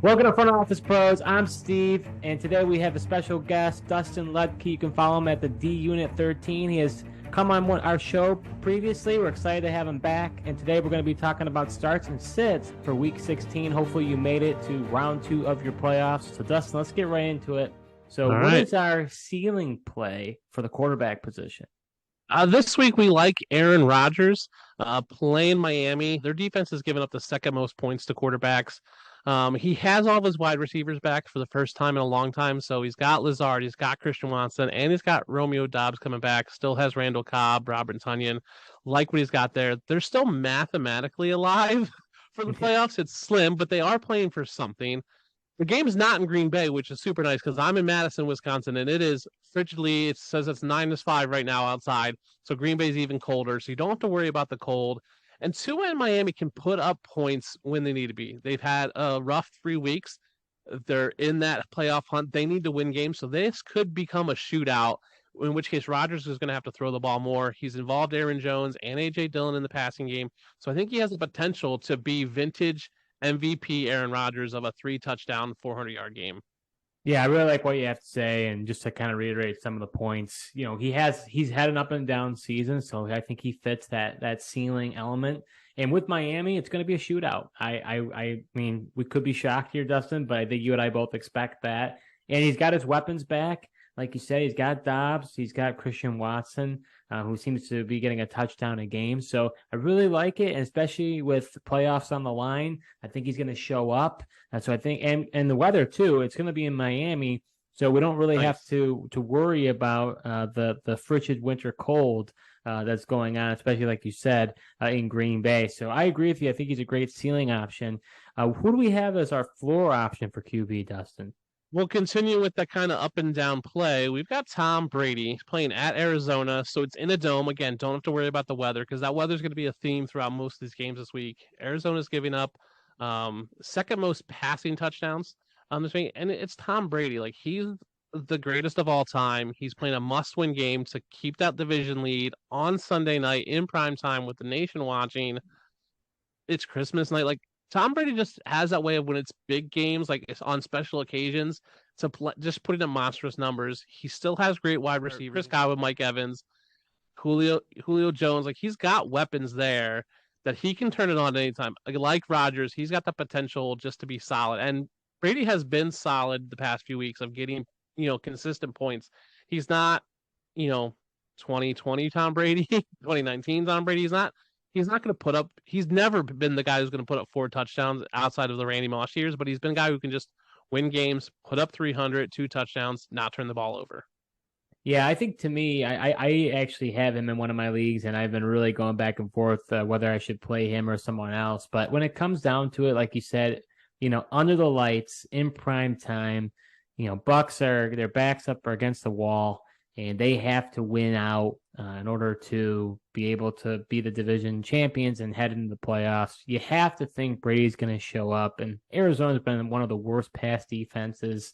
Welcome to Front Office Pros. I'm Steve, and today we have a special guest, Dustin Ludke. You can follow him at the D Unit 13. He has come on our show previously. We're excited to have him back, and today we're going to be talking about starts and sits for Week 16. Hopefully you made it to round 2 of your playoffs. So, Dustin, let's get right into it. So, what is our ceiling play for the quarterback position? This week we like Aaron Rodgers playing Miami. Their defense has given up the second most points to quarterbacks. He has all of his wide receivers back for the first time in a long time. So he's got Lazard, he's got Christian Watson, and he's got Romeo Doubs coming back. Still has Randall Cobb, Robert Tonyan. Like what he's got there. They're still mathematically alive for the playoffs. It's slim, but they are playing for something. The game's not in Green Bay, which is super nice because I'm in Madison, Wisconsin, and it is frigidly, it says it's -5 right now outside. So Green Bay's even colder. So you don't have to worry about the cold. And Tua and Miami can put up points when they need to be. They've had a rough 3 weeks. They're in that playoff hunt. They need to win games. So this could become a shootout, in which case Rodgers is going to have to throw the ball more. He's involved Aaron Jones and A.J. Dillon in the passing game. So I think he has the potential to be vintage MVP Aaron Rodgers of a 3-touchdown, 400-yard game. Yeah, I really like what you have to say, and just to kind of reiterate some of the points, he's had an up and down season, so I think he fits that ceiling element. And with Miami, it's going to be a shootout. I mean, we could be shocked here, Dustin, but I think you and I both expect that. And he's got his weapons back. Like you said, he's got Doubs, he's got Christian Watson, who seems to be getting a touchdown a game. So I really like it, and especially with the playoffs on the line, I think he's going to show up. So I think, and the weather too, it's going to be in Miami, so we don't really have to worry about the frigid winter cold that's going on, especially like you said in Green Bay. So I agree with you. I think he's a great ceiling option. Who do we have as our floor option for QB, Dustin? We'll continue with that kind of up and down play. We've got Tom Brady playing at Arizona, so it's in a dome. Again, don't have to worry about the weather because that weather's going to be a theme throughout most of these games this week. Arizona's giving up second most passing touchdowns on this week, and it's Tom Brady. Like, he's the greatest of all time. He's playing a must-win game to keep that division lead on Sunday night in prime time with the nation watching. It's Christmas night. Like, Tom Brady just has that way of when it's big games, like it's on special occasions, to just putting up monstrous numbers. He still has great wide receivers. Prescott with Mike Evans, Julio Jones. Like, he's got weapons there that he can turn it on at any time. Like Rodgers, he's got the potential just to be solid. And Brady has been solid the past few weeks of getting, consistent points. He's not, 2020 Tom Brady, 2019 Tom Brady. He's not going to put up. He's never been the guy who's going to put up 4 touchdowns outside of the Randy Moss years, but he's been a guy who can just win games, put up 300, 2 touchdowns, not turn the ball over. Yeah, I think to me, I actually have him in one of my leagues, and I've been really going back and forth whether I should play him or someone else. But when it comes down to it, like you said, under the lights in prime time, Bucks their backs up are against the wall, and they have to win out in order to be able to be the division champions and head into the playoffs. You have to think Brady's going to show up, and Arizona's been one of the worst pass defenses,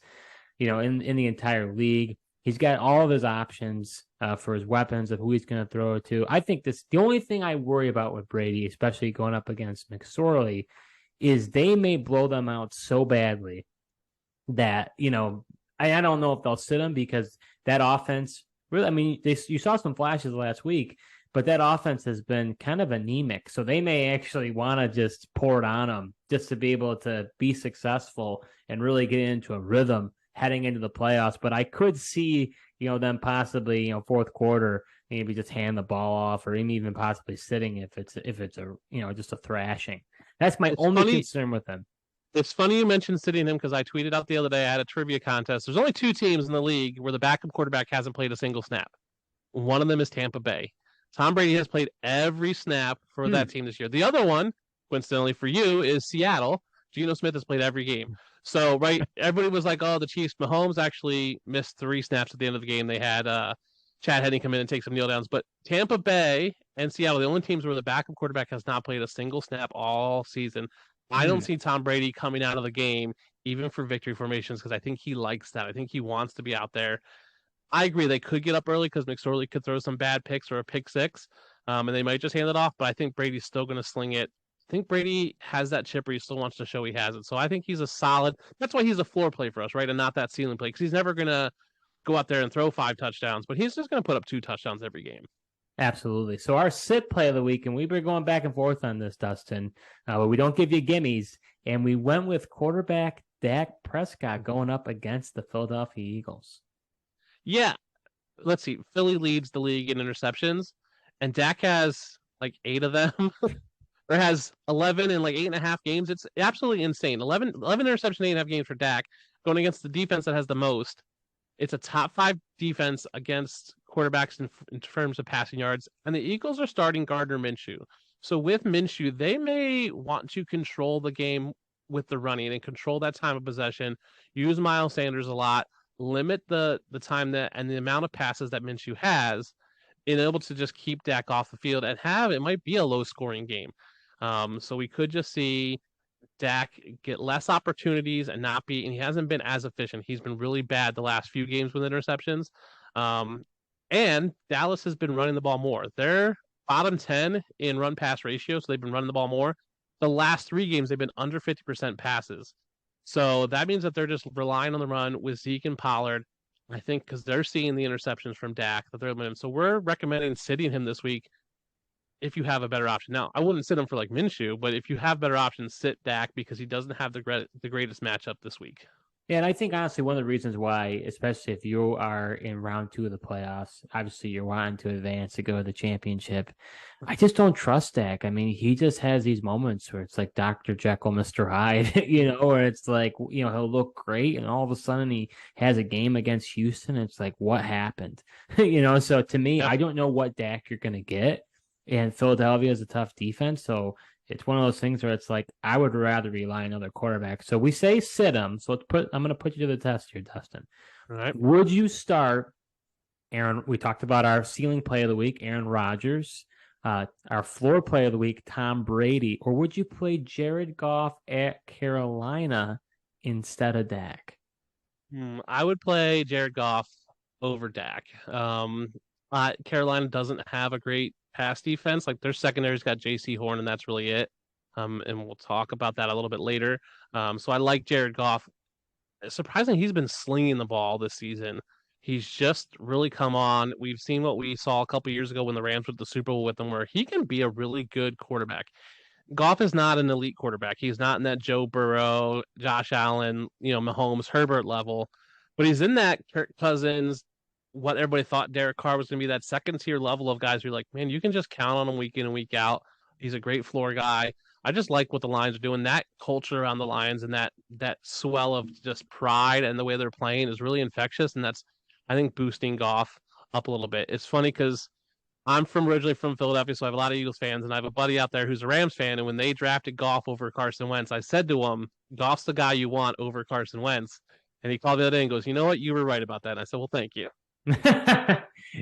in the entire league. He's got all of his options for his weapons of who he's going to throw it to. I think the only thing I worry about with Brady, especially going up against McSorley, is they may blow them out so badly that, I don't know if they'll sit him because that offense really, I mean, you saw some flashes last week, but that offense has been kind of anemic. So they may actually want to just pour it on them just to be able to be successful and really get into a rhythm heading into the playoffs. But I could see, them possibly, fourth quarter, maybe just hand the ball off, or even possibly sitting if it's a, just a thrashing. That's my only concern with them. It's funny you mentioned sitting him because I tweeted out the other day I had a trivia contest. There's only 2 teams in the league where the backup quarterback hasn't played a single snap. One of them is Tampa Bay. Tom Brady has played every snap for that team this year. The other one, coincidentally for you, is Seattle. Geno Smith has played every game. So, right, everybody was like, oh, the Chiefs. Mahomes actually missed 3 snaps at the end of the game. They had Chad Henne come in and take some kneel downs. But Tampa Bay and Seattle, the only teams where the backup quarterback has not played a single snap all season. I don't see Tom Brady coming out of the game, even for victory formations, because I think he likes that. I think he wants to be out there. I agree they could get up early because McSorley could throw some bad picks or a pick 6, and they might just hand it off. But I think Brady's still going to sling it think Brady has that chip where he still wants to show he has it. So I think he's a solid. That's why he's a floor play for us, right? And not that ceiling play because he's never going to go out there and throw 5 touchdowns, but he's just going to put up 2 touchdowns every game. Absolutely. So our sit play of the week, and we've been going back and forth on this, Dustin, but we don't give you gimmies. And we went with quarterback Dak Prescott going up against the Philadelphia Eagles. Yeah. Let's see. Philly leads the league in interceptions, and Dak has like 8 of them, or has 11 in like 8.5 games. It's absolutely insane. 11 interception, 8.5 games for Dak going against the defense that has the most. It's a top 5 defense against quarterbacks in terms of passing yards, and the Eagles are starting Gardner Minshew. So with Minshew, they may want to control the game with the running and control that time of possession, use Miles Sanders a lot, limit the time that and the amount of passes that Minshew has, and able to just keep Dak off the field and have it might be a low scoring game. So we could just see Dak get less opportunities and he hasn't been as efficient. He's been really bad the last few games with interceptions. And Dallas has been running the ball more. They're bottom 10 in run pass ratio, so they've been running the ball more. The last 3 games, they've been under 50% passes. So that means that they're just relying on the run with Zeke and Pollard. I think because they're seeing the interceptions from Dak that they're limiting. So we're recommending sitting him this week if you have a better option. Now, I wouldn't sit him for like Minshew, but if you have better options, sit Dak because he doesn't have the greatest matchup this week. Yeah, and I think honestly one of the reasons why, especially if you are in round 2 of the playoffs, obviously you're wanting to advance to go to the championship. I just don't trust Dak. I mean, he just has these moments where it's like Dr. Jekyll, Mr. Hyde, where it's like, he'll look great and all of a sudden he has a game against Houston. And it's like, what happened? So to me, I don't know what Dak you're going to get. And Philadelphia is a tough defense. So it's one of those things where it's like, I would rather rely on another quarterback. So we say sit him. So I'm going to put you to the test here, Dustin. All right. Would you start Aaron? We talked about our ceiling play of the week, Aaron Rodgers, our floor play of the week, Tom Brady, or would you play Jared Goff at Carolina instead of Dak? I would play Jared Goff over Dak. Carolina doesn't have a great pass defense. Like their secondary's got J.C. Horn, and that's really it. And we'll talk about that a little bit later. So I like Jared Goff. Surprisingly, he's been slinging the ball this season. He's just really come on. We've seen what we saw a couple years ago when the Rams went to the Super Bowl with him, where he can be a really good quarterback. Goff is not an elite quarterback. He's not in that Joe Burrow, Josh Allen, Mahomes, Herbert level, but he's in that Kirk Cousins, what everybody thought Derek Carr was going to be, that second tier level of guys who are like, man, you can just count on him week in and week out. He's a great floor guy. I just like what the Lions are doing. That culture around the Lions and that swell of just pride and the way they're playing is really infectious. And that's, I think, boosting Goff up a little bit. It's funny because I'm originally from Philadelphia, so I have a lot of Eagles fans, and I have a buddy out there who's a Rams fan. And when they drafted Goff over Carson Wentz, I said to him, Goff's the guy you want over Carson Wentz. And he called me the other day and goes, you know what? You were right about that. And I said, well, thank you.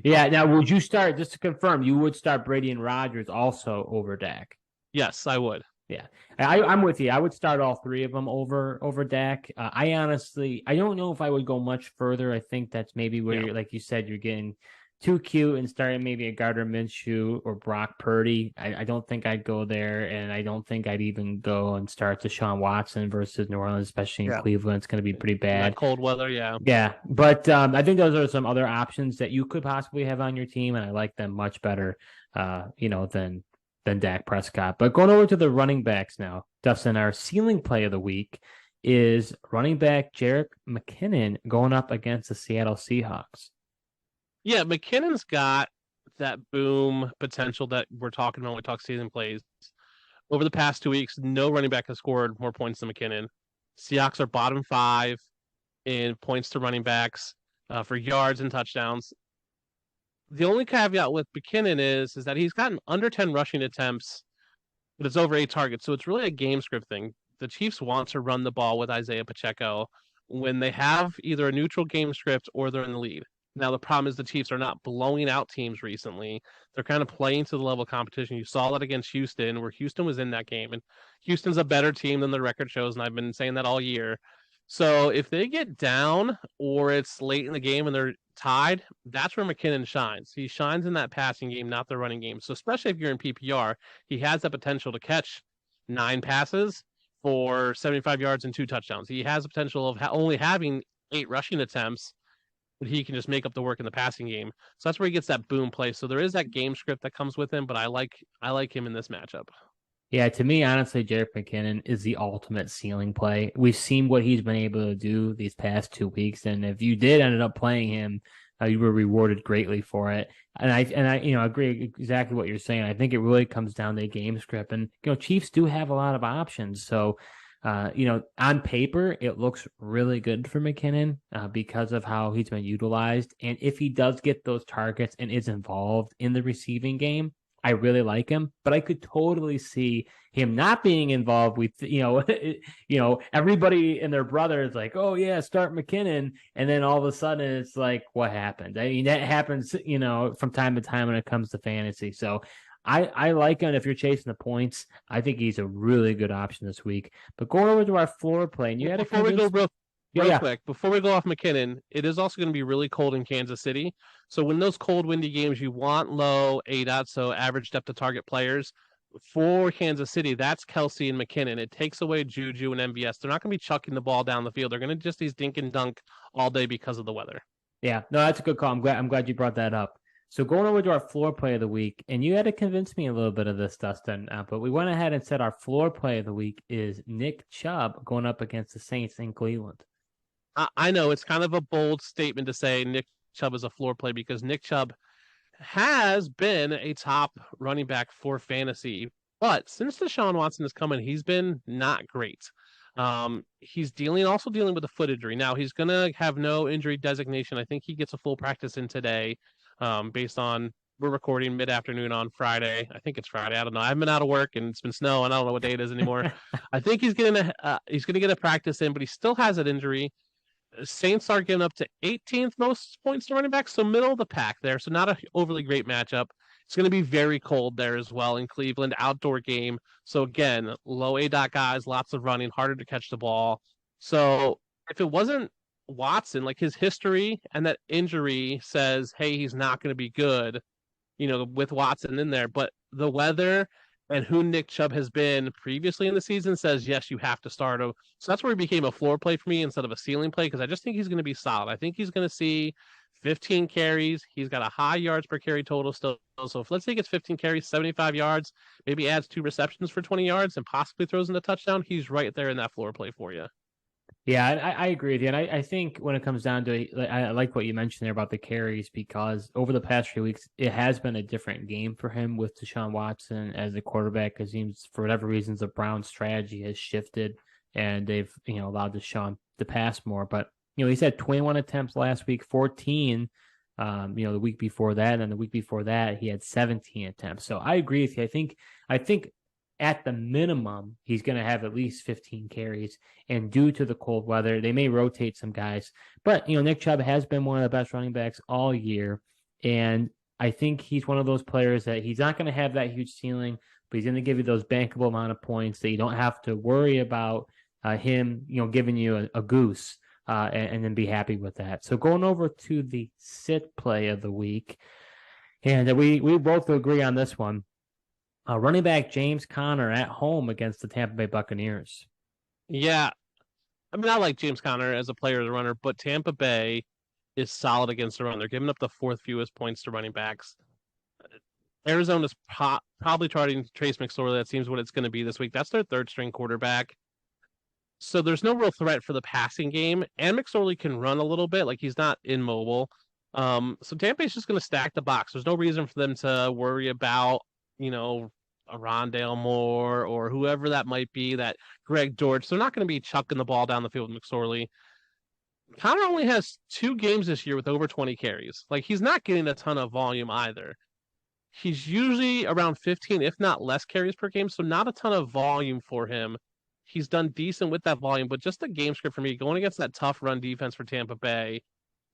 Yeah. Now, would you start, just to confirm, you would start Brady and Rodgers also over Dak? Yes, I would. Yeah, I'm with you. I would start all 3 of them over Dak. I honestly, I don't know if I would go much further. I think that's maybe where, you're, like you said, you're getting too cute and starting maybe a Gardner Minshew or Brock Purdy. I don't think I'd go there, and I don't think I'd even go and start Deshaun Watson versus New Orleans, especially in Cleveland. It's going to be pretty bad. That cold weather, yeah. Yeah, but I think those are some other options that you could possibly have on your team, and I like them much better, than Dak Prescott. But going over to the running backs now, Dustin, our ceiling play of the week is running back Jerick McKinnon going up against the Seattle Seahawks. Yeah, McKinnon's got that boom potential that we're talking about when we talk season plays. Over the past 2 weeks, no running back has scored more points than McKinnon. Seahawks are bottom 5 in points to running backs for yards and touchdowns. The only caveat with McKinnon is that he's gotten under 10 rushing attempts, but it's over 8 targets. So it's really a game script thing. The Chiefs want to run the ball with Isaiah Pacheco when they have either a neutral game script or they're in the lead. Now, the problem is the Chiefs are not blowing out teams recently. They're kind of playing to the level of competition. You saw that against Houston, where Houston was in that game. And Houston's a better team than the record shows, and I've been saying that all year. So if they get down or it's late in the game and they're tied, that's where McKinnon shines. He shines in that passing game, not the running game. So especially if you're in PPR, he has that potential to catch 9 passes for 75 yards and 2 touchdowns. He has the potential of only having 8 rushing attempts, but he can just make up the work in the passing game. So that's where he gets that boom play. So there is that game script that comes with him, but I like him in this matchup. Yeah, to me, honestly, Jerick McKinnon is the ultimate ceiling play. We've seen what he's been able to do these past 2 weeks, and if you did end up playing him, you were rewarded greatly for it. And I agree exactly what you're saying. I think it really comes down to game script, and Chiefs do have a lot of options. So, on paper, it looks really good for McKinnon because of how he's been utilized, and if he does get those targets and is involved in the receiving game, I really like him, but I could totally see him not being involved with, everybody and their brother is like, oh yeah, start McKinnon. And then all of a sudden it's like, what happened? I mean, that happens, from time to time when it comes to fantasy. So I like him. If you're chasing the points, I think he's a really good option this week. But going over to our floor play, and you had Before we go real quick, before we go off McKinnon, it is also going to be really cold in Kansas City. So when those cold, windy games, you want low ADOT, so average depth of target players. For Kansas City, that's Kelsey and McKinnon. It takes away Juju and MVS. They're not going to be chucking the ball down the field. They're going to just these dink and dunk all day because of the weather. Yeah, no, that's a good call. I'm glad you brought that up. So going over to our floor play of the week, and you had to convince me a little bit of this, Dustin, but we went ahead and said our floor play of the week is Nick Chubb going up against the Saints in Cleveland. I know it's kind of a bold statement to say Nick Chubb is a floor play because Nick Chubb has been a top running back for fantasy, but since Deshaun Watson has come in, he's been not great. He's also dealing with a foot injury. Now he's gonna have no injury designation. I think he gets a full practice in today, based on we're recording mid-afternoon on Friday. I think it's Friday. I don't know. I haven't been out of work and it's been snow and I don't know what day it is anymore. I think he's gonna get a practice in, but he still has an injury. Saints are giving up to 18th most points to running back, so middle of the pack there. So not a overly great matchup. It's going to be very cold there as well in Cleveland, outdoor game. So again, low ADOT guys, lots of running, harder to catch the ball. So if it wasn't Watson, like his history and that injury says, hey, he's not going to be good, with Watson in there. But the weather and who Nick Chubb has been previously in the season says, yes, you have to start him. So that's where he became a floor play for me instead of a ceiling play because I just think he's going to be solid. I think he's going to see 15 carries. He's got a high yards per carry total still. So if let's say he gets 15 carries, 75 yards, maybe adds 2 receptions for 20 yards and possibly throws in a touchdown, he's right there in that floor play for you. Yeah, I agree with you. And I think when it comes down to it, I like what you mentioned there about the carries because over the past few weeks, it has been a different game for him with Deshaun Watson as the quarterback because for whatever reasons, the Browns' strategy has shifted and they've, allowed Deshaun to pass more. But, he's had 21 attempts last week, 14, the week before that. And then the week before that, he had 17 attempts. So I agree with you. I think at the minimum, he's going to have at least 15 carries. And due to the cold weather, they may rotate some guys. But, Nick Chubb has been one of the best running backs all year. And I think he's one of those players that he's not going to have that huge ceiling, but he's going to give you those bankable amount of points that you don't have to worry about him, giving you a goose and then be happy with that. So going over to the sit play of the week, and we both agree on this one. Running back James Conner at home against the Tampa Bay Buccaneers. Yeah. I mean, I like James Conner as a player as a runner, but Tampa Bay is solid against the run. They're giving up the 4th fewest points to running backs. Arizona's probably trying Trace McSorley. That seems what it's going to be this week. That's their 3rd string quarterback. So there's no real threat for the passing game. And McSorley can run a little bit. Like he's not immobile. So Tampa Bay's just going to stack the box. There's no reason for them to worry about, a Rondale Moore or whoever that might be, that Greg Dortch. They're not going to be chucking the ball down the field with McSorley. Conner only has 2 games this year with over 20 carries. Like he's not getting a ton of volume either. He's usually around 15, if not less carries per game. So not a ton of volume for him. He's done decent with that volume, but just the game script for me going against that tough run defense for Tampa Bay,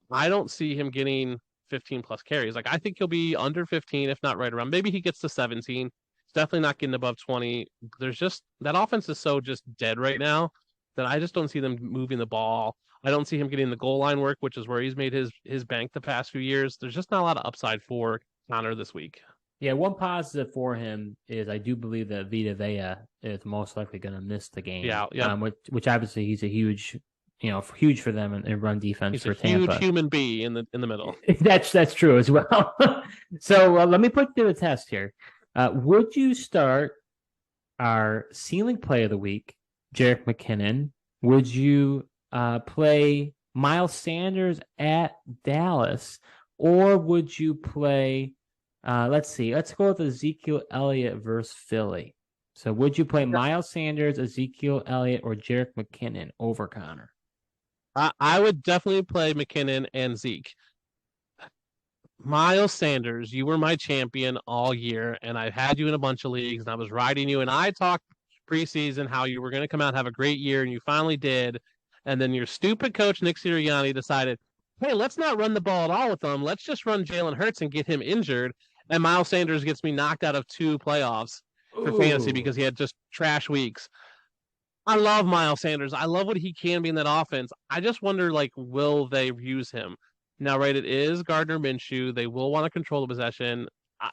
I don't see him getting 15 plus carries. Like I think he'll be under 15, if not right around. Maybe he gets to 17. He's definitely not getting above 20. There's just that offense is so just dead right now that I just don't see them moving the ball. I don't see him getting the goal line work, which is where he's made his bank the past few years. There's just not a lot of upside for Conner this week. Yeah, one positive for him is I do believe that Vita Vea is most likely going to miss the game. Yeah, yep. Which obviously he's a huge, huge for them in run defense He's a for huge Tampa. human bee in the middle. That's true as well. So let me put you to the test here. Would you start our ceiling play of the week, Jerick McKinnon? Would you play Miles Sanders at Dallas, or would you play? Let's see. Let's go with Ezekiel Elliott versus Philly. So, would you play Miles Sanders, Ezekiel Elliott, or Jerick McKinnon over Connor? I would definitely play McKinnon and Zeke. Miles Sanders, you were my champion all year, and I had you in a bunch of leagues, and I was riding you, and I talked preseason how you were going to come out and have a great year, and you finally did. And then your stupid coach, Nick Sirianni, decided, hey, let's not run the ball at all with him. Let's just run Jalen Hurts and get him injured. And Miles Sanders gets me knocked out of 2 playoffs for fantasy because he had just trash weeks. I love Miles Sanders. I love what he can be in that offense. I just wonder, will they use him? Now, right, it is Gardner Minshew. They will want to control the possession. I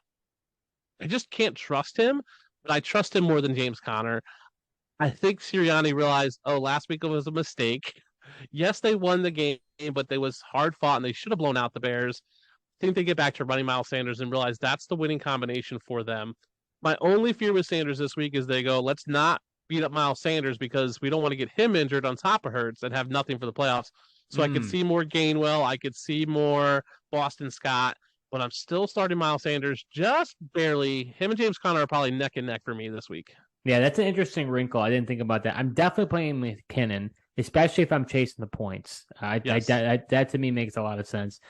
just can't trust him, but I trust him more than James Conner. I think Sirianni realized, last week it was a mistake. Yes, they won the game, but they was hard fought, and they should have blown out the Bears. I think they get back to running Miles Sanders and realize that's the winning combination for them. My only fear with Sanders this week is they go, let's not beat up Miles Sanders because we don't want to get him injured on top of Hurts and have nothing for the playoffs. So I could see more Gainwell. I could see more Boston Scott, but I'm still starting Miles Sanders just barely. Him and James Conner are probably neck and neck for me this week. Yeah, that's an interesting wrinkle. I didn't think about that. I'm definitely playing McKinnon, especially if I'm chasing the points. That to me makes a lot of sense.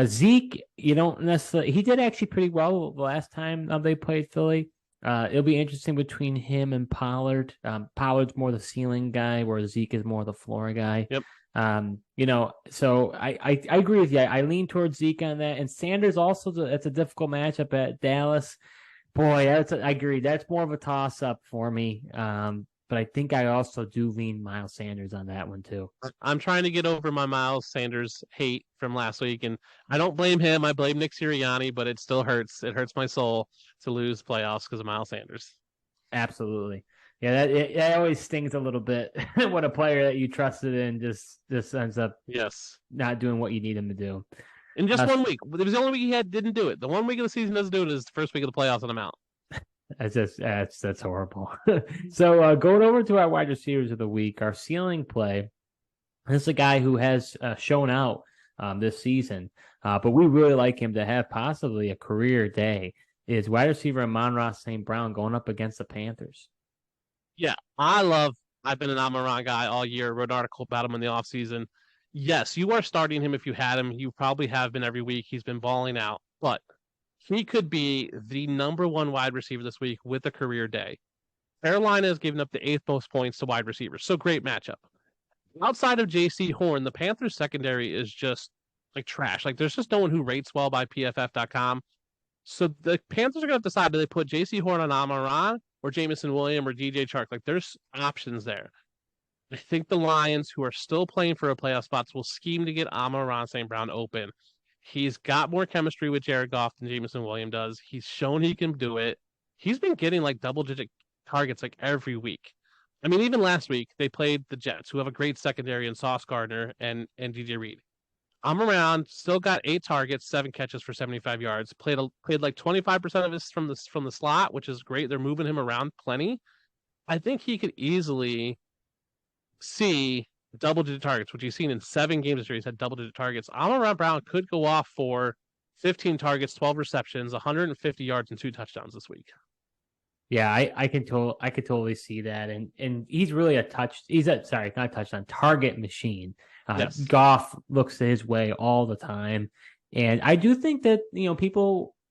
Zeke, you don't necessarily. He did actually pretty well the last time they played Philly. It'll be interesting between him and Pollard. Pollard's more the ceiling guy, where Zeke is more the floor guy. Yep. So I agree with you. I lean towards Zeke on that, and Sanders also. It's a difficult matchup at Dallas. Boy, I agree. That's more of a toss up for me. But I think I also do lean Miles Sanders on that one too. I'm trying to get over my Miles Sanders hate from last week, and I don't blame him. I blame Nick Sirianni, but it still hurts. It hurts my soul to lose playoffs because of Miles Sanders. Absolutely. Yeah, it always stings a little bit when a player that you trusted in just ends up not doing what you need him to do. In just 1 week. It was the only week he didn't do it. The 1 week of the season doesn't do it is the first week of the playoffs and I'm out. That's horrible. So going over to our wide receivers of the week, our ceiling play. This is a guy who has shown out this season, but we really like him to have possibly a career day. Is wide receiver Amon-Ra St. Brown going up against the Panthers? Yeah, I've been an Amon-Ra guy all year. Wrote an article about him in the offseason. Yes, you are starting him if you had him. You probably have been every week. He's been balling out, but he could be the number 1 wide receiver this week with a career day. Carolina has given up the 8th most points to wide receivers, so great matchup. Outside of J.C. Horn, the Panthers secondary is just trash. There's just no one who rates well by PFF.com. So the Panthers are going to decide, do they put J.C. Horn on Amon-Ra or Jamison Williams or DJ Chark? There's options there. I think the Lions, who are still playing for a playoff spots, will scheme to get Amon-Ra St. Brown open. He's got more chemistry with Jared Goff than Jamison Williams does. He's shown he can do it. He's been getting double-digit targets every week. I mean, even last week, they played the Jets, who have a great secondary in Sauce Gardner and DJ Reed. Amon-Ra still got 8 targets, 7 catches for 75 yards. Played 25% of this from the slot, which is great. They're moving him around plenty. I think he could easily see double-digit targets, which he's seen in 7 games this year. He's had double-digit targets. Amon-Ra Brown could go off for 15 targets, 12 receptions, 150 yards, and 2 touchdowns this week. Yeah, I could totally see that, and he's really target machine. Yes. Goff looks his way all the time, and I do think that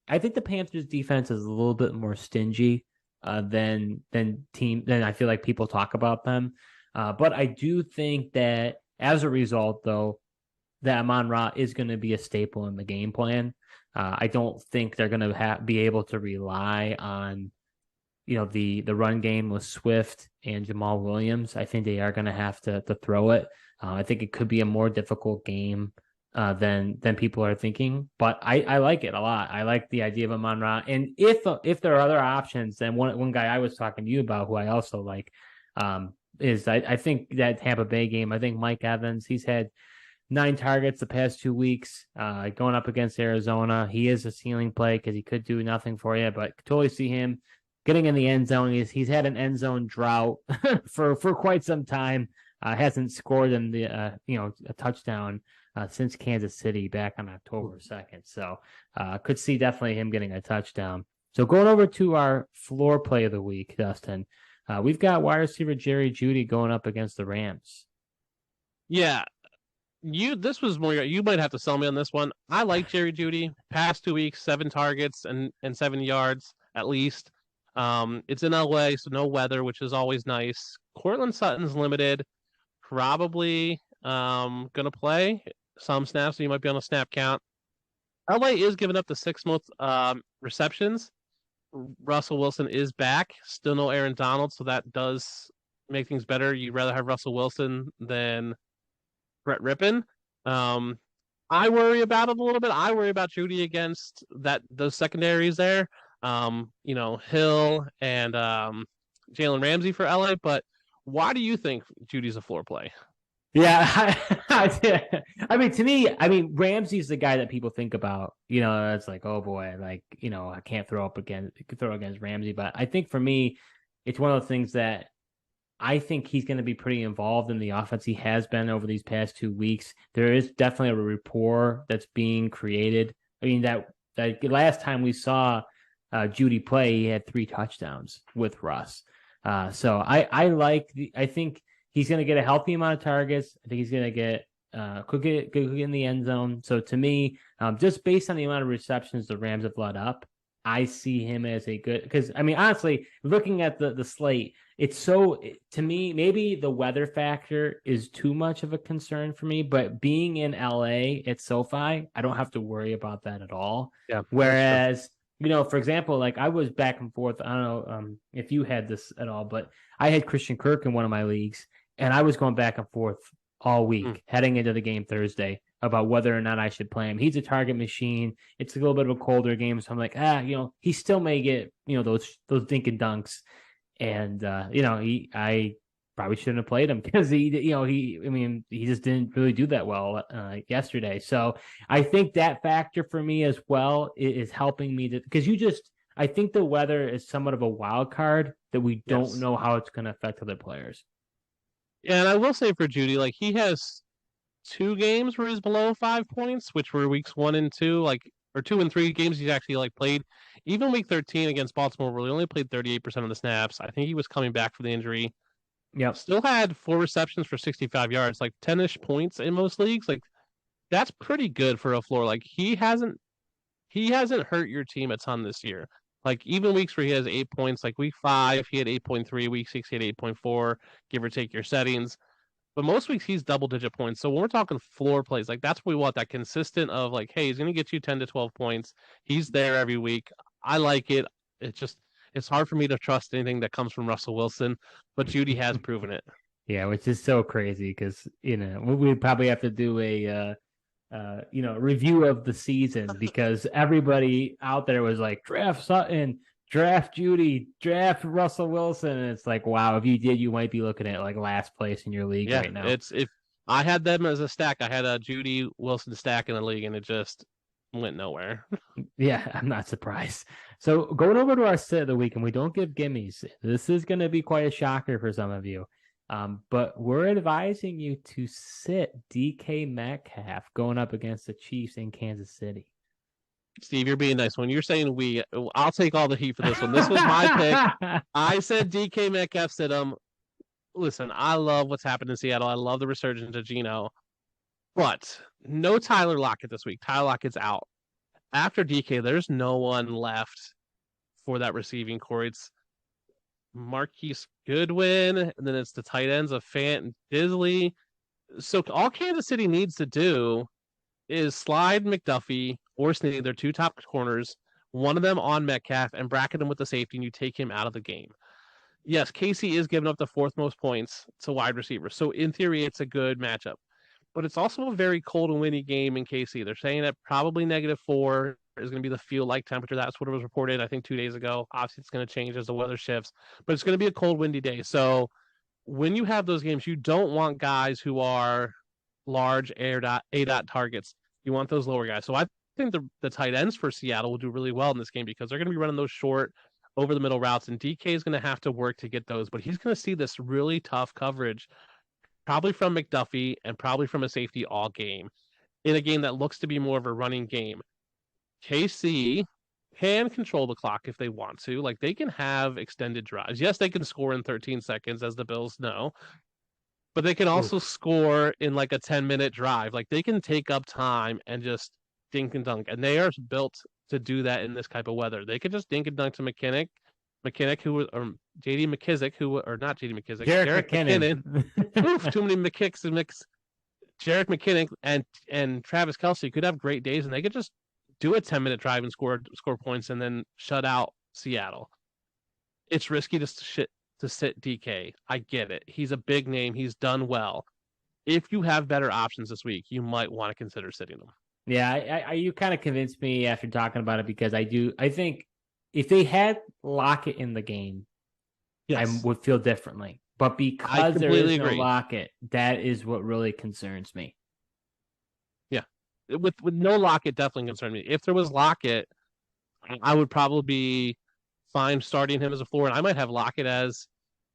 I think the Panthers defense is a little bit more stingy than I feel like people talk about them. But I do think that as a result, though, that Amon-Ra is going to be a staple in the game plan. I don't think they're going to be able to rely on the run game with Swift and Jamal Williams. I think they are going to have to throw it. I think it could be a more difficult game than people are thinking. But I like it a lot. I like the idea of Amon-Ra. And if there are other options, then one guy I was talking to you about who I also like is I think that Tampa Bay game. I think Mike Evans. He's had 9 targets the past 2 weeks, going up against Arizona. He is a ceiling play because he could do nothing for you, but totally see him getting in the end zone. He's had an end zone drought for quite some time. Hasn't scored in the a touchdown since Kansas City back on October 2nd. So could see definitely him getting a touchdown. So going over to our floor play of the week, Dustin, we've got wide receiver Jerry Jeudy going up against the Rams. Yeah, this was more. You might have to sell me on this one. I like Jerry Jeudy. Past 2 weeks, 7 targets and 7 yards at least. It's in LA, so no weather, which is always nice. Cortland Sutton's limited. Probably gonna play some snaps, so you might be on a snap count. LA is giving up the 6th most receptions. Russell Wilson is back. Still no Aaron Donald, so that does make things better. You'd rather have Russell Wilson than Brett Rippon. I worry about it a little bit. I worry about Jeudy against those secondaries there. Hill and Jalen Ramsey for LA. But why do you think Judy's a floor play? Yeah, I mean, to me, Ramsey's the guy that people think about. It's like, oh boy, like I can't throw against Ramsey. But I think for me, it's one of the things that I think he's going to be pretty involved in the offense. He has been over these past 2 weeks. There is definitely a rapport that's being created. I mean, that last time we saw Jeudy play, he had 3 touchdowns with Russ. So I think he's going to get a healthy amount of targets. I think he's going to get could get in the end zone. So to me, just based on the amount of receptions the Rams have let up, I see him as a good, because I mean, honestly, looking at the slate, it's so, to me, maybe the weather factor is too much of a concern for me, but being in LA at SoFi, I don't have to worry about that at all. Yeah. Whereas, for example, like I was back and forth. I don't know if you had this at all, but I had Christian Kirk in one of my leagues, and I was going back and forth all week heading into the game Thursday about whether or not I should play him. He's a target machine. It's a little bit of a colder game, so I'm like, he still may get, those dink and dunks, and I probably shouldn't have played him because he just didn't really do that well yesterday. So I think that factor for me as well is helping me because I think the weather is somewhat of a wild card that we don't know how it's going to affect other players. Yeah, and I will say for Jeudy, like he has 2 games where he's below 5 points, which were weeks 1 and 2, or 2 and 3 games he's actually played. Even week 13 against Baltimore, where he only played 38% of the snaps. I think he was coming back from the injury. Yeah, still had 4 receptions for 65 yards, 10-ish points in most leagues. That's pretty good for a floor. He hasn't hurt your team a ton this year. Even weeks where he has 8 points, week 5 he had 8.3, week 6 he had 8.4, give or take your settings. But most weeks he's double-digit points. So when we're talking floor plays, that's what we want, that consistent of hey, he's going to get you 10 to 12 points. He's there every week. I like it. It's hard for me to trust anything that comes from Russell Wilson, but Jeudy has proven it. Yeah, which is so crazy because we probably have to do a review of the season because everybody out there was like, draft Sutton, draft Jeudy, draft Russell Wilson. And it's like, wow, if you did, you might be looking at last place in your league right now. If I had them as a stack, I had a Jeudy Wilson stack in the league, and it just went nowhere. Yeah, I'm not surprised. So going over to our sit of the week, and we don't give gimmies. This is going to be quite a shocker for some of you. But we're advising you to sit DK Metcalf going up against the Chiefs in Kansas City. Steve, you're being nice. When you're saying I'll take all the heat for this one. This was my pick. I said DK Metcalf sit him. Listen, I love what's happened in Seattle. I love the resurgence of Geno. But no Tyler Lockett this week. Tyler Lockett's out. After DK, there's no one left for that receiving core. It's Marquise Goodwin, and then it's the tight ends of Fant and Disley. So all Kansas City needs to do is slide McDuffie or Snead, their 2 top corners, one of them on Metcalf, and bracket him with the safety, and you take him out of the game. Yes, Casey is giving up the 4th most points to wide receivers. So in theory, it's a good matchup. but it's also a very cold and windy game in KC. They're saying that probably -4 is going to be the feel-like temperature. That's what it was reported, I think, 2 days ago. Obviously, it's going to change as the weather shifts, but it's going to be a cold, windy day. So when you have those games, you don't want guys who are large A-dot targets. You want those lower guys. So I think the tight ends for Seattle will do really well in this game because they're going to be running those short, over the middle routes, and DK is going to have to work to get those, but he's going to see this really tough coverage, probably from McDuffie and probably from a safety all game, in a game that looks to be more of a running game. KC can control the clock if they want to. Like, they can have extended drives. Yes, they can score in 13 seconds, as the Bills know, but they can also score in like a 10-minute drive. Like, they can take up time and just dink and dunk, and they are built to do that in this type of weather. They could just dink and dunk to McKissick, or JD McKissick, or not JD McKissick, Jerick McKinnon. Oof, too many McKicks and mix. Jerick McKinnon and Travis Kelce could have great days, and they could just do a 10-minute drive and score points and then shut out Seattle. It's risky to sit DK. I get it. He's a big name. He's done well. If you have better options this week, you might want to consider sitting him. Yeah, you kind of convinced me after talking about it because I think if they had Lockett in the game, yes, I would feel differently. But because there is no Lockett, that is what really concerns me. Yeah. With no Lockett, definitely concerned me. If there was Lockett, I would probably be fine starting him as a floor, and I might have Lockett as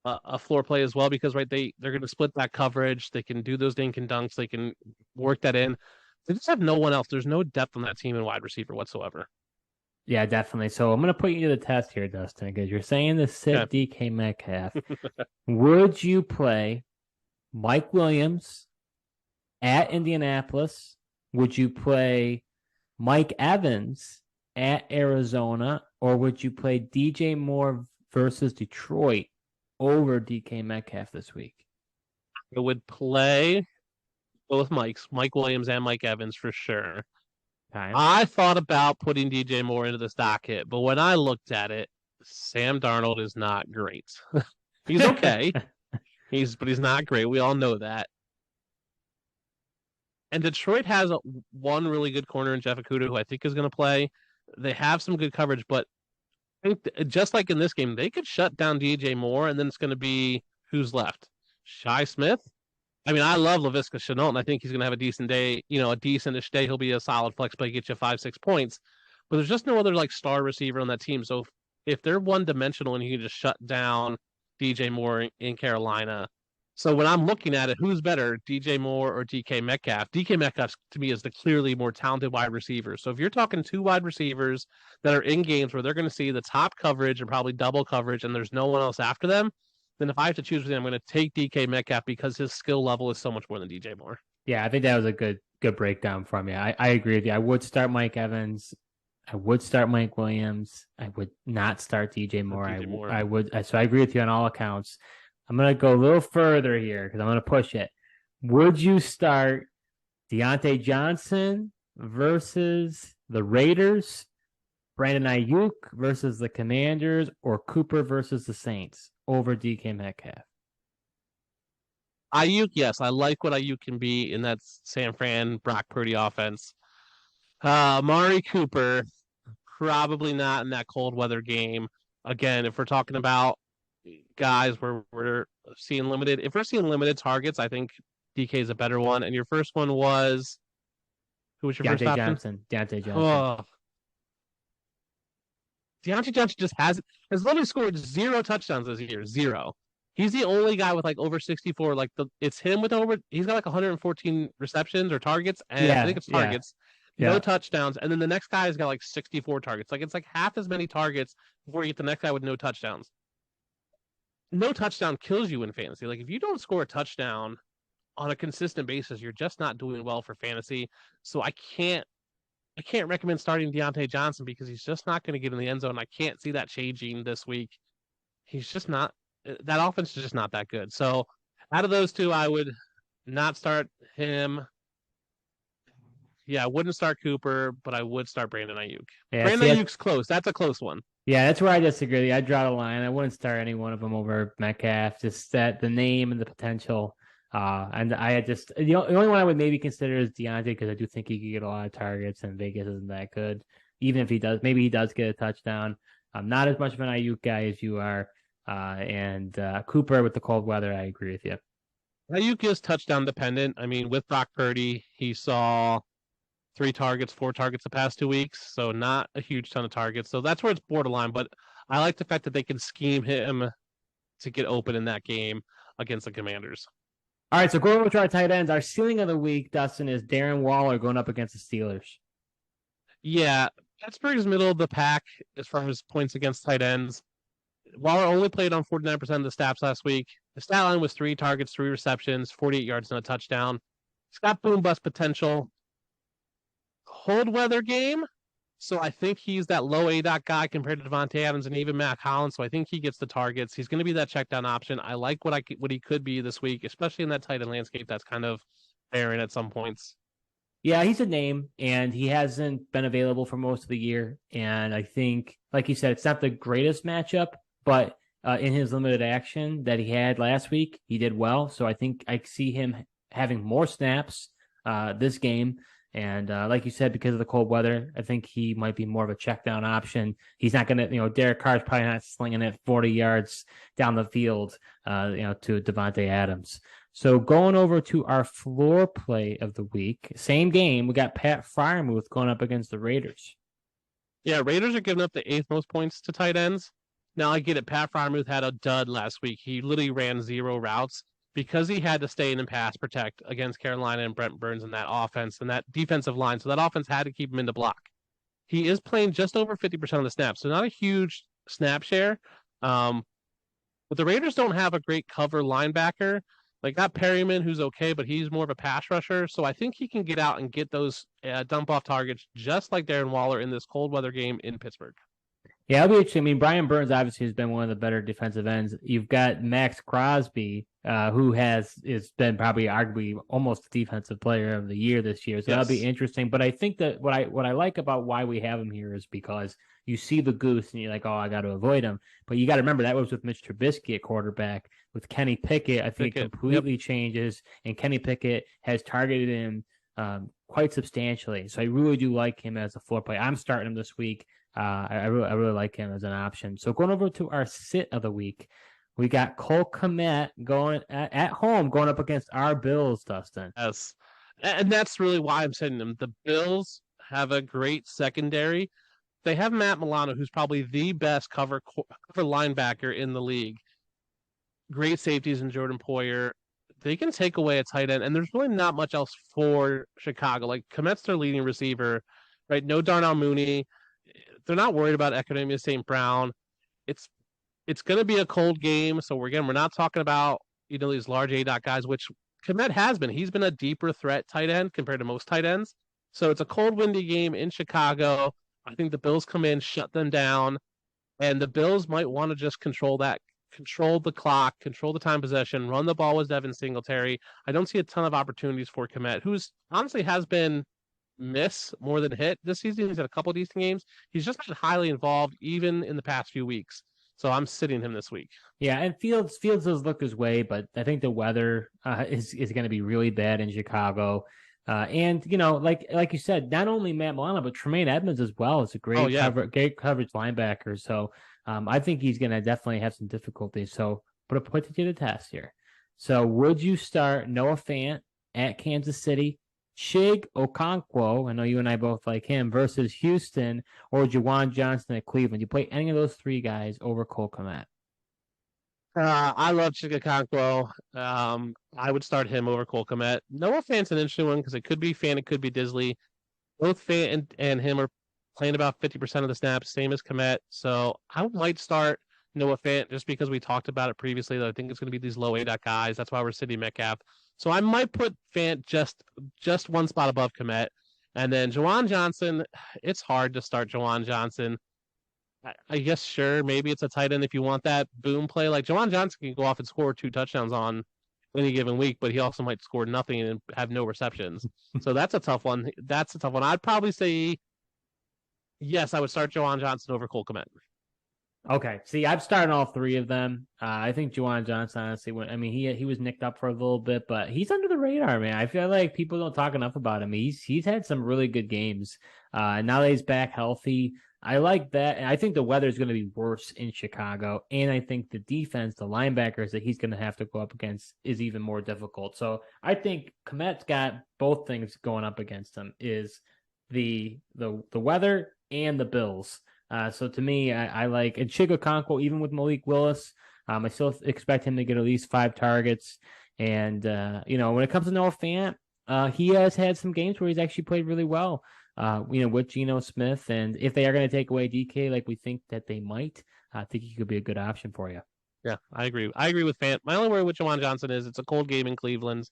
a floor play as well because, right, they're going to split that coverage. They can do those dink and dunks. They can work that in. They just have no one else. There's no depth on that team in wide receiver whatsoever. Yeah, definitely. So I'm going to put you to the test here, Dustin, because you're saying to sit DK Metcalf. Would you play Mike Williams at Indianapolis? Would you play Mike Evans at Arizona? Or would you play DJ Moore versus Detroit over DK Metcalf this week? I would play both Mike Williams and Mike Evans for sure. Okay. I thought about putting DJ Moore into this docket, but when I looked at it, Sam Darnold is not great. He's okay. But he's not great. We all know that. And Detroit has one really good corner in Jeff Okudah, who I think is going to play. They have some good coverage, but I think just like in this game, they could shut down DJ Moore, and then it's going to be who's left? Shi Smith? I mean, I love Laviska Shenault, and I think he's going to have a decent day, a decent-ish day. He'll be a solid flex play, get you 5-6 points. But there's just no other, star receiver on that team. So if they're one-dimensional and you can just shut down DJ Moore in Carolina. So when I'm looking at it, who's better, DJ Moore or DK Metcalf? DK Metcalf, to me, is the clearly more talented wide receiver. So if you're talking two wide receivers that are in games where they're going to see the top coverage and probably double coverage and there's no one else after them, then if I have to choose between them, I'm going to take DK Metcalf because his skill level is so much more than DJ Moore. Yeah, I think that was a good breakdown from you. I agree with you. I would start Mike Evans. I would start Mike Williams. I would not start DJ Moore. I would. So I agree with you on all accounts. I'm going to go a little further here because I'm going to push it. Would you start Deontay Johnson versus the Raiders, Brandon Ayuk versus the Commanders, or Cooper versus the Saints over DK Metcalf? Ayuk, yes. I like what Ayuk can be in that San Fran Brock Purdy offense. Amari Cooper, probably not in that cold weather game. Again, if we're talking about guys where we're seeing limited, if we're seeing limited targets, I think DK is a better one. And your first one was, who was your first option? Deontay Johnson. Oh. Deontay Johnson just has literally scored 0 touchdowns this year. 0. He's the only guy with over 64. It's him with he's got 114 receptions or targets, and I think it's targets. Yeah. No touchdowns. And then the next guy's got 64 targets. It's half as many targets before you get the next guy with no touchdowns. No touchdown kills you in fantasy. If you don't score a touchdown on a consistent basis, you're just not doing well for fantasy. So I can't recommend starting Deontay Johnson because he's just not going to get in the end zone. I can't see that changing this week. He's just not. That offense is just not that good. So out of those two, I would not start him. Yeah, I wouldn't start Cooper, but I would start Brandon Ayuk. Yeah, Brandon Ayuk's close. That's a close one. Yeah, that's where I disagree. I draw the line. I wouldn't start any one of them over Metcalf. Just that the name and the potential And I had just the only one I would maybe consider is Deontay because I do think he could get a lot of targets and Vegas isn't that good. Even if he does, maybe he does get a touchdown. I'm not as much of an Ayuk guy as you are. And Cooper with the cold weather, I agree with you. Ayuk is touchdown dependent. I mean, with Brock Purdy, he saw 4 targets the past 2 weeks, so not a huge ton of targets. So that's where it's borderline. But I like the fact that they can scheme him to get open in that game against the Commanders. All right, so going over to our tight ends, our ceiling of the week, Dustin, is Darren Waller going up against the Steelers. Yeah, Pittsburgh's middle of the pack as far as points against tight ends. Waller only played on 49% of the snaps last week. The stat line was 3 targets, 3 receptions, 48 yards, and a touchdown. He's got boom bust potential. Cold weather game, so I think he's that low A-dot guy compared to Devontae Adams and even Matt Collins. So I think he gets the targets. He's going to be that check down option. I like what he could be this week, especially in that tight end landscape that's kind of barren at some points. Yeah, he's a name, and he hasn't been available for most of the year. And I think, like you said, it's not the greatest matchup, but in his limited action that he had last week, he did well. So I think I see him having more snaps this game. And like you said, because of the cold weather, I think he might be more of a check down option. He's not going to, Derek Carr's probably not slinging it 40 yards down the field, to Devontae Adams. So going over to our floor play of the week, same game, we got Pat Friermuth going up against the Raiders. Yeah, Raiders are giving up the 8th most points to tight ends. Now I get it. Pat Friermuth had a dud last week. He literally ran 0 routes because he had to stay in and pass protect against Carolina and Brent Burns in that offense and that defensive line. So that offense had to keep him in the block. He is playing just over 50% of the snaps, so not a huge snap share. But the Raiders don't have a great cover linebacker. Like got Perryman, who's okay, but he's more of a pass rusher. So I think he can get out and get those dump off targets just like Darren Waller in this cold weather game in Pittsburgh. Yeah, it'll be interesting. I mean, Brian Burns obviously has been one of the better defensive ends. You've got Max Crosby, who has been probably arguably almost the defensive player of the year this year. So that'll be interesting. But I think that what I like about why we have him here is because you see the goose and you're like, oh, I got to avoid him. But you got to remember that was with Mitch Trubisky at quarterback. With Kenny Pickett, I think it completely changes. And Kenny Pickett has targeted him quite substantially. So I really do like him as a floor play. I'm starting him this week. I really like him as an option. So going over to our sit of the week, we got Cole Kmet going at home going up against our Bills, Dustin. Yes, and that's really why I'm sitting them. The Bills have a great secondary. They have Matt Milano, who's probably the best cover linebacker in the league. Great safeties in Jordan Poyer. They can take away a tight end, and there's really not much else for Chicago. Like Kmet's their leading receiver, right? No Darnell Mooney. They're not worried about Economia St. Brown. It's going to be a cold game. So we're not talking about, these large A-dot guys, which Kmet has been. He's been a deeper threat tight end compared to most tight ends. So it's a cold, windy game in Chicago. I think the Bills come in, shut them down, and the Bills might want to just control the clock, control the time possession, run the ball with Devin Singletary. I don't see a ton of opportunities for Kmet, who's honestly has been miss more than hit this season. He's had a couple of decent games. He's just been highly involved even in the past few weeks. So I'm sitting him this week. Yeah, and Fields does look his way, but I think the weather is going to be really bad in Chicago. And like you said, not only Matt Milano, but Tremaine Edmonds as well is a great coverage linebacker. So I think he's going to definitely have some difficulties. So put it to the test here. So would you start Noah Fant at Kansas City, Chig Okonkwo, I know you and I both like him, versus Houston, or Juwan Johnson at Cleveland? You play any of those 3 guys over Cole Kmet? I love Chig Okonkwo. I would start him over Cole Kmet. Noah Fant's an interesting one because it could be Fant, it could be Disley. Both Fant and him are playing about 50% of the snaps, same as Kmet. So I might start Noah Fant just because we talked about it previously. That I think it's going to be these low A-dot guys. That's why we're sitting Metcalf. So I might put Fant just one spot above Kmet. And then Juwan Johnson, it's hard to start Juwan Johnson. I guess, sure, maybe it's a tight end if you want that boom play. Like Juwan Johnson can go off and score 2 touchdowns on any given week, but he also might score nothing and have no receptions. So that's a tough one. I'd probably say, yes, I would start Juwan Johnson over Cole Kmet. Okay. See, I've started all three of them. I think Juwan Johnson, honestly, he was nicked up for a little bit, but he's under the radar, man. I feel like people don't talk enough about him. He's had some really good games. Now that he's back healthy, I like that. And I think the weather is going to be worse in Chicago. And I think the defense, the linebackers that he's going to have to go up against is even more difficult. So I think Kmet's got both things going up against him is the weather and the Bills. So to me, I like and Chigakonkwo, even with Malik Willis, I still expect him to get at least 5 targets. And when it comes to Noah Fant, he has had some games where he's actually played really well. With Geno Smith, and if they are going to take away DK, like we think that they might, I think he could be a good option for you. Yeah, I agree. I agree with Fant. My only worry with Juwan Johnson is it's a cold game in Cleveland.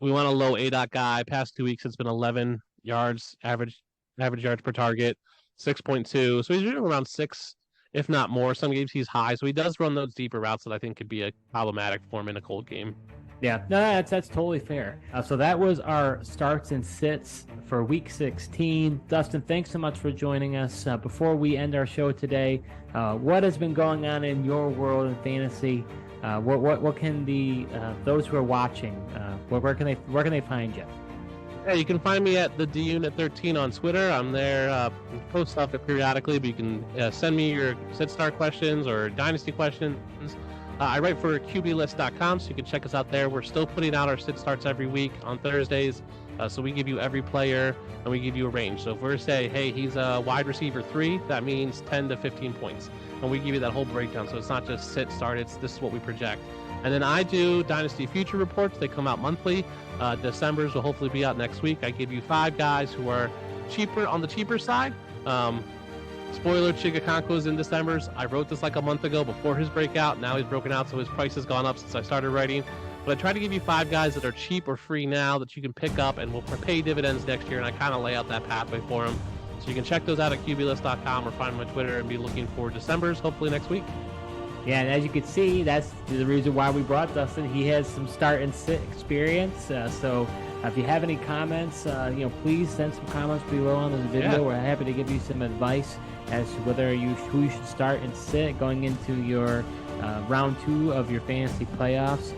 We want a low ADOT guy. Past 2 weeks, it's been 11 yards average yards per target. 6.2. So he's usually around 6, if not more. Some games he's high. So he does run those deeper routes that I think could be problematic for him in a cold game. Yeah, no, that's totally fair. So that was our starts and sits for Week 16. Dustin, thanks so much for joining us. Before we end our show today, what has been going on in your world in fantasy? What can those who are watching? Where can they find you? Yeah, you can find me at the DUnit13 on Twitter. I'm there. Post stuff periodically, but you can send me your sit start questions or dynasty questions. I write for QBList.com, so you can check us out there. We're still putting out our sit starts every week on Thursdays. So we give you every player and we give you a range. So if we're to say, hey, he's a wide receiver 3, that means 10 to 15 points. And we give you that whole breakdown. So it's not just sit start, this is what we project. And then I do Dynasty Future Reports. They come out monthly. December's will hopefully be out next week. I give you 5 guys who are on the cheaper side. Spoiler, Chigakonkwo's in December's. I wrote this like a month ago before his breakout. Now he's broken out, so his price has gone up since I started writing. But I try to give you 5 guys that are cheap or free now that you can pick up and will pay dividends next year, and I kind of lay out that pathway for them. So you can check those out at QBList.com or find my Twitter and be looking for December's, hopefully next week. Yeah, and as you can see, that's the reason why we brought Dustin. He has some start and sit experience. So if you have any comments, please send some comments below on this video. Yeah. We're happy to give you some advice as to who you should start and sit going into your round 2 of your fantasy playoffs.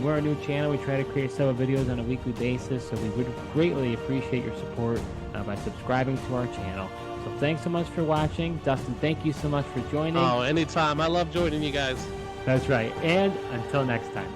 We're a new channel. We try to create several videos on a weekly basis, so we would greatly appreciate your support by subscribing to our channel. So thanks so much for watching. Dustin, thank you so much for joining. Oh, anytime. I love joining you guys. That's right. And until next time.